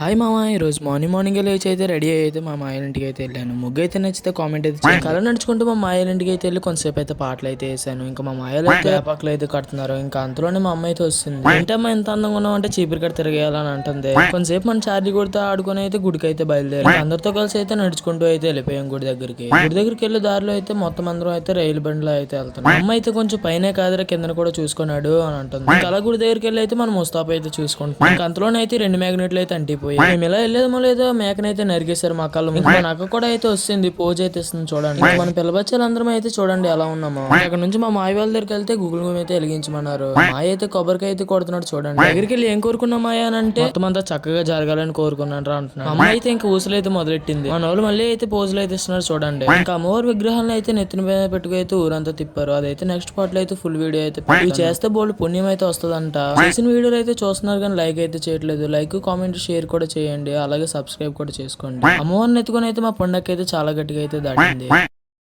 Hi మామ, ఈరోజు morning లేచి అయితే రెడీ అయితే మా మాయల ఇంటికి అయితే వెళ్ళాను. ముగ్గు అయితే నచ్చితే కామెంట్ అయితే చేయండి. కళ నడుచుకుంటూ మా మాయల ఇంటికి అయితే వెళ్ళి కొంతసేపు అయితే పాటలు అయితే వేసాను. ఇంకా మా మాయలు అయితే వేపాకులు అయితే కడుతున్నారు. ఇంకా అంతలోనే మా అమ్మ అయితే వస్తుంది. ఏంటమ్మా ఎంత అందంగా ఉన్నావు అంటే చీపురు కట్ట తిరగేయాలని అంటుంది. కొంతసేపు మన ఛార్జీ కొడితే ఆడుకుని అయితే గుడికి అయితే బయలుదేరి అందరితో కలిసి అయితే నడుచుకుంటూ అయితే వెళ్ళిపోయాం గుడి దగ్గరికి వెళ్ళే దారిలో అయితే మొత్తం అందరం అయితే రైలు బండిలో అయితే వెళ్తాం. అమ్మ అయితే కొంచెం పైనే కాదురా కింద కూడా చూసుకున్నాడు అని అంటుంది. ఇంకా అలా గుడి దగ్గరికి వెళ్ళి అయితే మనం ముస్తాఫా అయితే చూసుకుంటాం. ఇంకా అంతలోనే అయితే 2 మ్యాగ్నెట్లు అయితే అంటిపోయి మేము ఇలా వెళ్ళేదేమో లేదో మేకనైతే నరికేశారు మా కళ్ళు. ఇంకా నాకు కూడా అయితే వస్తుంది, పోజ్ అయితే ఇస్తుంది చూడండి. మన పిల్ల బచ్చాలు అందరం అయితే చూడండి ఎలా ఉన్నామో. అక్కడ నుంచి మా మాయ వాళ్ళ దగ్గరికి వెళ్తే గూగుల్ గూమ్ అయితే వెలిగించమన్నారు. మాయ అయితే కొబ్బరికాయ అయితే కొడుతున్నాడు చూడండి. దగ్గరికి వెళ్ళి ఏం కోరుకున్నా మాయ అని అంటే మొత్తం అంతా చక్కగా జరగాలని కోరుకున్నాను రా అంటున్నాను. అమ్మ అయితే ఇంకా ఊసలు అయితే మొదలెట్టింది. మన వాళ్ళు మళ్ళీ అయితే పోజులు అయితే ఇస్తున్నారు చూడండి. ఇంకా అమ్మవారి విగ్రహాలను అయితే నెత్తిన మీద పెట్టుకు అయితే ఊరంతా తిప్పారు. అదైతే నెక్స్ట్ పార్ట్ లో అయితే ఫుల్ వీడియో అయితే ఇవి చేస్తే బోల్డ్ పుణ్యం అయితే వస్తుందంట. చేసిన వీడియోలు అయితే చూస్తున్నారు కానీ లైక్ అయితే చేయట్లేదు. లైక్ కామెంట్ షేర్ కూడా చేయండి, అలాగే సబ్స్క్రైబ్ కూడా చేసుకోండి. అమ్మవారిని ఎత్తుకొని అయితే మా పండగ అయితే చాలా గట్టిగా అయితే దాటింది.